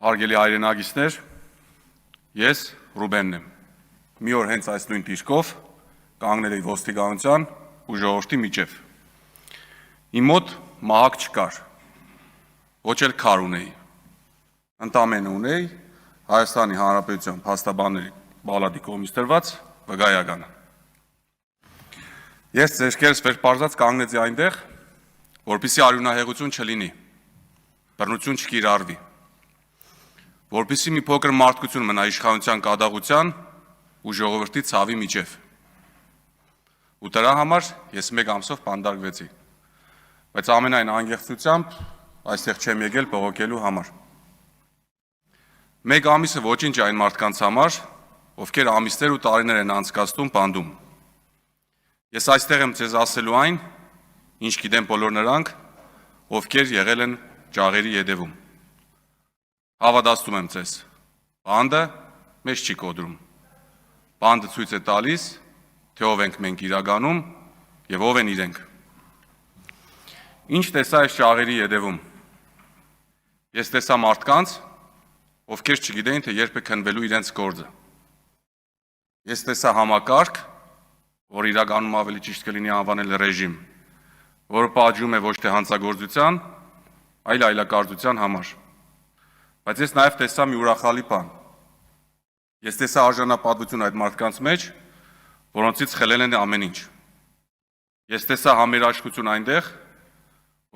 Հարգելի հայրենագիտներ, ես Ռուբենն եմ։ Մի օր հենց այս նույն դիրքով կանգնել էի ոստիկանության ու ժողովրդի միջև։ Իմ մոտ մահակ չկար, ոչ էլ քար ունեի։ Ընդամենը ունեի Հայաստանի Հանրապետության փաստաբանների պալատի կողմից տրված վկայականը։ Ես ձեռքերս վեր պարզած կանգնեցի այնտեղ, որպեսզի արյունահեղություն չլինի, բռնություն չկիրառվի, որպեսզի մի փոքր մարդկություն մնա իշխանության կատաղության ու ժողովրդի ցավի միջև։ Ու դրա համար ես մեկ ամսով բանդարգվեցի, բայց ամենայն անգեղծությամբ այստեղ չեմ եկել բողոքելու համար։ Մեկ ամիսը ոչինչ այն մարդկանց համար, ովքեր ամիսներ ու տարիներ են անցկացնում բանդում։ Ես այստեղ եմ ձեզ ասելու այն, ինչ գիտեն բոլոր նրանք, ովքեր եղել են ջաղերի ետևում։ Հավատացնում եմ ձեզ, բանդը մեզ չի կոտրում։ Բանդը ցույց է տալիս, թե ով ենք մենք իրականում եւ ով են իրենք։ Ինչ տեսա այս ջաղերի ետևում։ Ես տեսա մարդկանց, ովքեր չգիտեին, թե երբ է քննվելու իրենց գործը։ Ես տեսա համակարգ, որ իրականում ավելի ճիշտ կլինի անվանել ռեժիմ, որը պատժում է ոչ թե հանցագործության, այլ այլակարծության համար։ Բայց ես նաև տեսա մի ուրախալի բան։ Ես տեսա արժանապատվություն այդ մարդկանց մեջ, որոնցից խլել են ամեն ինչ։ Ես տեսա համերաշխություն այնտեղ,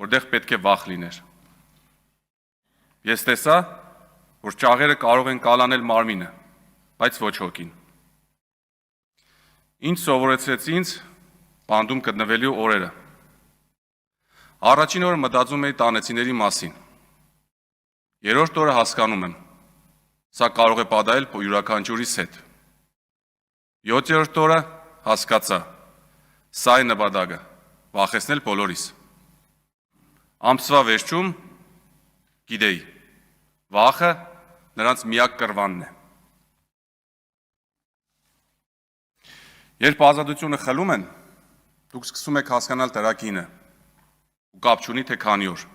որտեղ պետք է վախ լիներ։ Ես տեսա, որ ճաղերը կարող են կալանել մարմինը, բայց ոչ հոգին։ Ինչ սովորեցրեց ինձ բանդում գտնվելու օրերը։ Առաջին օրը մտածում էի տանեցիների մասին։ Երրորդ օրը հասկանում եմ, սա կարող է պատահել յուրաքանչյուրիս հետ։ 7-րդ օրը հասկացա, սա է նպատակը, վախեցնել բոլորիս։ Ամսվա վերջում գիտեի, վախը նրանց միակ կռվանն է։ Երբ ազատությունը խլում են, դուք սկսում եք հասկանալ դրա գինը, ու կապ չունի թե քանի օր։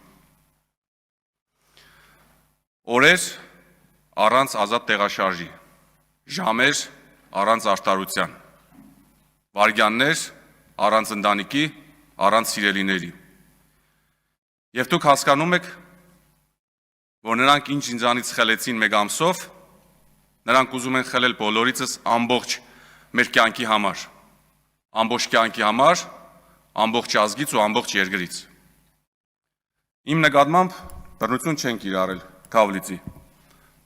Օրեր առանց ազատ տեղաշարժի, ժամեր առանց արտարության, վայրկյաններ առանց ընտանիքի, առանց սիրելիների։ Եվ դուք հասկանում եք, որ նրանք ինչ ինձանից խլեցին մեկ ամսով, նրանք ուզում են խլել բոլորիցս ամբողջ մեր կյանքի համար, ամբողջ կյանքի համար, ամբողջ ազգից ու ամբողջ երկրից։ Իմ նկատմամբ բռնություն չեն կիրառել, քավլիցի,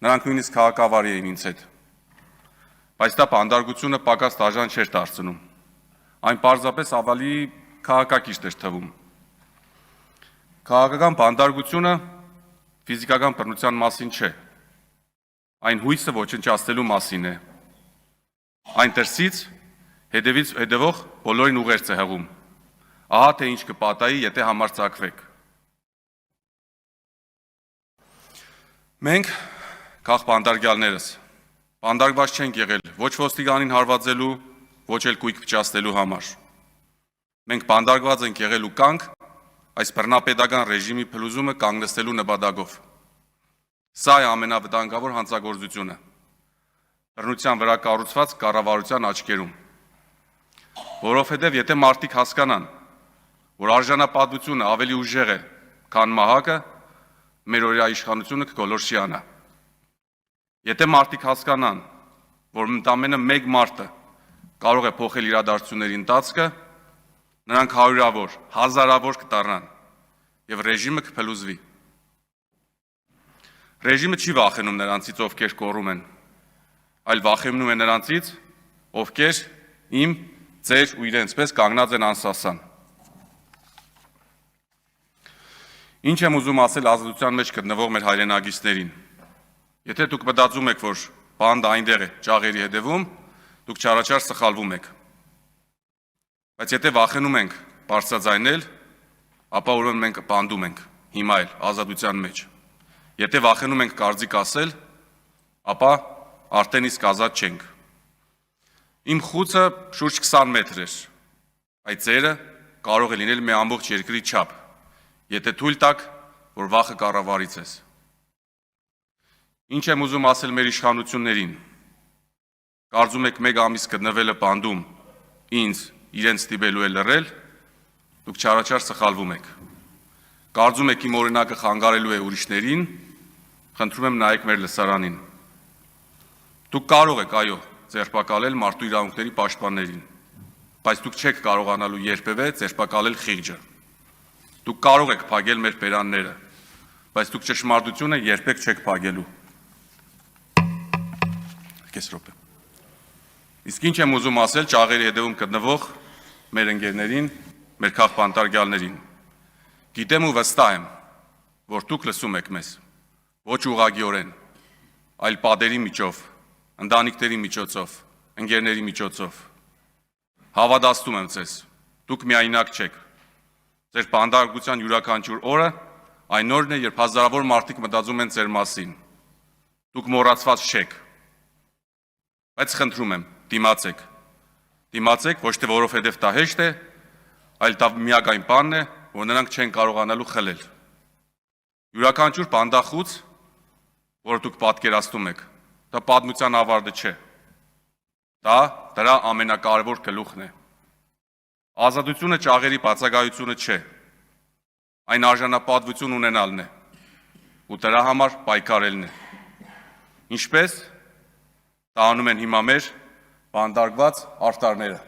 նրանք նույնիսկ քաղաքավարի էին ինձ հետ, բայց դա բանդարգությունը պակաս դաժան չէր դարձնում, այն պարզապես ավելի քաղաքակիրթ էր թվում։ Քաղաքական բանդարգությունը ֆիզիկական բռնության մասին չէ, այն հույսը ոչնչացնելու մասին է։ Այն դրսից հետևող բոլորին ուղերձ է հղում, ահա թե ինչ կպատահի, եթե համարձակվեք։ Մենք քաղբանդարգյալներս բանդարգված չենք եղել ոչ ոստիկանին հարվածելու, ոչ էլ կույք փչացնելու համար։ Մենք բանդարգված ենք եղել ու կանք այս բռնապետական ռեժիմի փլուզումը կանգնեցնելու նպատակով։ Սա է ամենավտանգավոր հանցագործությունը։ Բռնության վրա կառուցված կառավարության աչքերում, որովհետև եթե մարդիկ հասկանան, որ արժանապատվությունը ավելի ուժեղ է, քան մահակը, մեր օրյա իշխանությունը կգոլորշիանա։ Եթե մարդիկ հասկանան, որ ընդամենը մեկ մարդը կարող է փոխել իրադարձությունների ընթացքը, նրանք հարյուրավոր, հազարավոր կդառնան եւ ռեժիմը կփլուզվի։ Ռեժիմը չի վախենում նրանցից, ովքեր կոռում են, այլ վախենում է նրանցից, ովքեր իմ, ձեր ու իրենց պես կանգնած են անսասան։ Ինչ եմ ուզում ասել ազատության մեջ գտնվող մեր հայրենագիտներին։ Եթե դուք մտածում եք, որ բանդը այնտեղ է ջաղերի հետևում, դուք չարաչար սխալվում եք։ Բայց եթե վախենում ենք բարձրաձայնել, ապա ուրեմն մենք բանդում ենք, հիմա էլ ազատության մեջ։ Եթե վախենում ենք կարծիք ասել, ապա արդեն իսկ ազատ չենք։ Իմ խուցը շուրջ 20 մետր էր, այդ ծերը կարող է լինել մի ամբողջ երկրի չափ, եթե թույլ տաք, որ վախը կառավարից ես։ Ինչ եմ ուզում ասել մեր իշխանություններին։ Կարծում եք մեկ ամիս գտնվելը բանդում ինձ իրենց ստիպելու է լռել, դուք չարաչար սխալվում եք։ Կարծում եք իմ օրինակը խանգարելու է ուրիշներին, խնդրում եմ նայեք մեր լսարանին։ Դուք կարող եք, այո, ձերբակալել մարդու իրավունքների պաշտպաններին, բայց դուք չեք կարողանալու երբևէ ձերբակալել խիղճը։ Դուք կարող եք փակել մեր բերանները, բայց դուք ճշմարտությունը երբեք չեք փակելու։ Կես րոպե։ Իսկ ինչ եմ ուզում ասել ճաղերի հետևում գտնվող մեր ընկերներին, մեր քաղբանտարկյալներին։ Գիտեմ ու վստահ եմ, որ դուք լսում եք մեզ, ոչ ուղղակիորեն, այլ պատերի միջով, ընտանիքների միջոցով, ընկերների միջոցով։ Հավատացնում եմ ձեզ, դուք միայնակ չեք։ Ձեր բանտարկության յուրաքանչյուր օրը այն օրն է, երբ հազարավոր մարդիկ մտածում են ձեր մասին։ Դուք մոռացված չեք։ Բայց խնդրում եմ, դիմացեք։ Դիմացեք, ոչ թե որովհետև դա հեշտ է, այլ դա միակ այն բանն է, որ նրանք չեն կարողանալու խլել։ Յուրաքանչյուր բանդախուց, որ դուք պատկերացնում եք, դա պատմության ավարտը չէ։ Դա դրա ամենակարևոր գլուխն է։ Ազատությունը ճաղերի բացակայությունը չէ։ Այն արժանապատվություն ունենալն է, ու դրա համար պայքարելն է։ Ինչպես դա անում են հիմա մեր բանտարկված արդարները։